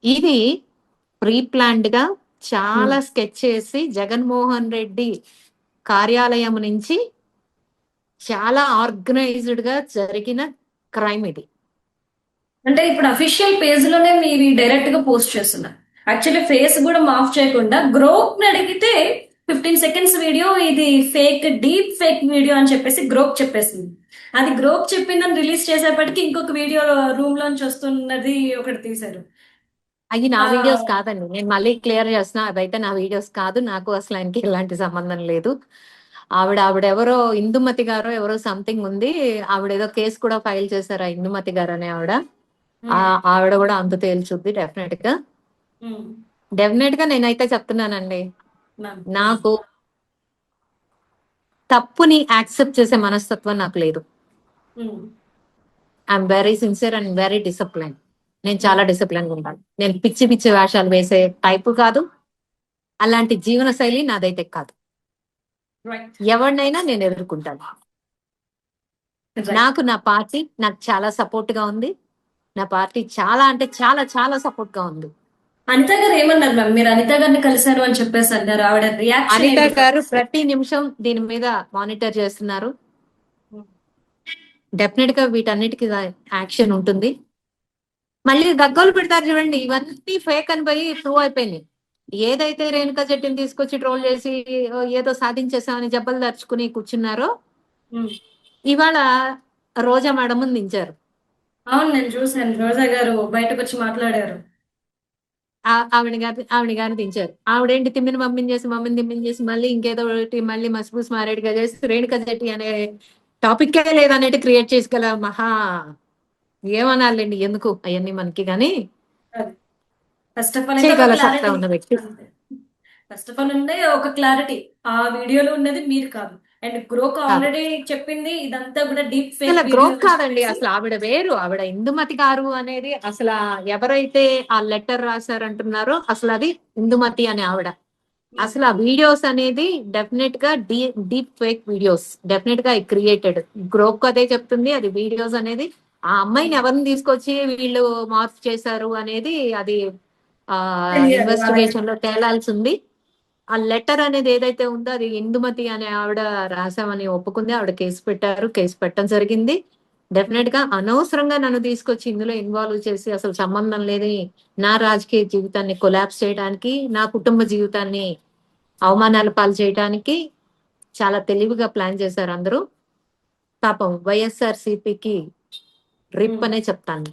ఇది pre planned గా చాలా ఉమ్. స్కెచ్ చేసి జగన్మోహన్ రెడ్డి కార్యాలయం నుంచి చాలా ఆర్గనైజ్డ్ గా జరిగిన క్రైమ్ ఇది. అంటే ఇప్పుడు అఫీషియల్ పేజ్ లోనే మీరు డైరెక్ట్ గా పోస్ట్ చేస్తున్నారు. యాక్చువల్లీ ఫేస్ కూడా మాఫ్ చేయకుండా గ్రోప్ ని అడిగితే 15 సెకండ్స్ వీడియో ఇది ఫేక్, డీప్ ఫేక్ వీడియో అని చెప్పేసి గ్రోప్ చెప్పేసింది. అది గ్రోప్ చెప్పిందని రిలీజ్ చేసేపటికి ఇంకొక వీడియో రూమ్ లోంచి వస్తున్నది ఒకటి తీశారు. అవి నా ఆ, వీడియోస్ కాదండి, నేను మళ్ళీ క్లియర్ చేస్తున్నా, అదైతే నా వీడియోస్ కాదు. నాకు అసలు ఆయనకి ఎలాంటి సంబంధం లేదు. ఆవిడెవరో ఇందుమతి గారో ఎవరో సంథింగ్ ఉంది. ఆవిడ ఏదో కేసు కూడా ఫైల్ చేశారు, ఆ ఇందుమతి గారు అనే ఆవిడ. ఉమ్, ఆవిడ కూడా అంతు తేల్చుద్ది డెఫినెట్ గా. ఉమ్, డెఫినెట్ గా నేనైతే చెప్తున్నానండి, మ్యామ్. నాకు తప్పుని యాక్సెప్ట్ చేసే మనస్తత్వం నాకు లేదు. Um, I'm very sincere and very discipline. నేను ఉమ్, చాలా డిసిప్లైన్ గా ఉంటాను. నేను పిచ్చి పిచ్చి వేషాలు వేసే టైపు కాదు. అలాంటి జీవన శైలి నాదైతే కాదు. రైట్. ఎవరినైనా నేను ఎదుర్కొంటాను. రైట్. నాకు నా పార్టీ నాకు చాలా సపోర్ట్ గా ఉంది. నా పార్టీ చాలా అంటే చాలా చాలా సపోర్ట్ గా ఉంది. అనిత గారు ఏమన్నారు మ్యామ్? మీరు అనిత గారిని కలిశారు అని చెప్పేసి అన్నారు. ఆవిడ రియాక్షన్ అనిత ఏంటి గారు ఫస్ట్? ప్రతి నిమిషం దీని మీద మానిటర్ చేస్తున్నారు. డెఫినెట్ గా వీటన్నిటికీ యాక్షన్ ఉంటుంది. మళ్ళీ గగ్గోలు పెడతారు చూడండి, ఇవన్నీ ఫేక్ అని పోయి ప్రూవ్ అయిపోయినాయి. ఏదైతే రేణుకా చెట్టిని తీసుకొచ్చి ట్రోల్ చేసి ఏదో సాధించేసామని జబ్బలు దర్చుకుని కూర్చున్నారో, ఇవాళ రోజా మేడం దించారు. అవును, నేను చూశాను. రోజా గారు బయటకు వచ్చి మాట్లాడారు. ఆవిడ గారిని దించారు. ఆవిడేంటి తిమ్మిని తిమ్మిని చేసి మళ్ళీ ఇంకేదో ఒకటి మళ్ళీ మసిపూసి మారేడుగా చేసి రేణుకా చెట్టి అనే టాపిక్ లేదనేది క్రియేట్ చేసుకోగల మహా ఏమనాలండి, ఎందుకు అవన్నీ మనకి గాని ఫస్ట్ ఆఫ్ ఆల్ అయితే ఒక చేయగల సత్తా క్లారిటీ. ఉన్న వ్యక్తి. అంతే. ఫస్ట్ ఆఫ్ ఆల్ ఉండే ఒక క్లారిటీ, ఆ వీడియోలో ఉన్నది మీరు కాదు. అండ్ గ్రోక్ కాదు, ఆల్రెడీ చెప్పింది ఇదంతా కూడా డీప్ ఫేక్ అసలు వీడియో గ్రోత్ అని కాదండి, చెప్పేసి. అసలు ఆవిడ వేరు. ఆవిడ ఇందుమతి గారు అనేది అసలు ఎవరైతే ఆ లెటర్ రాశారంటున్నారో అసలు అది ఇందుమతి అనే ఆవిడ. అసలు ఆ వీడియోస్ అనేది డెఫినెట్ గా డీప్ ఫేక్ వీడియోస్, డెఫినెట్ గా క్రియేటెడ్. గ్రోక్ అదే చెప్తుంది, అది వీడియోస్ అనేది. ఆ అమ్మాయిని ఎవరిని తీసుకొచ్చి వీళ్ళు మార్పు చేశారు అనేది అది ఆ తెలియదు వాళ్ళకి. ఇన్వెస్టిగేషన్ లో తేలాల్సి ఉంది. ఆ లెటర్ అనేది ఏదైతే ఉందో అది ఇందుమతి అనే ఆవిడ రాసామని ఒప్పుకుంది. ఆవిడ కేసు పెట్టారు, కేసు పెట్టడం జరిగింది. డెఫినెట్ గా అనవసరంగా నన్ను తీసుకొచ్చి ఇందులో ఇన్వాల్వ్ చేసి అసలు సంబంధం లేని నా రాజకీయ జీవితాన్ని కొలాప్స్ చేయడానికి, నా కుటుంబ జీవితాన్ని అవమానాల పాలు చేయడానికి చాలా తెలివిగా ప్లాన్ చేశారు అందరూ. పాపం వైఎస్ఆర్ సిపికి రిప్ అనే చెప్తాను.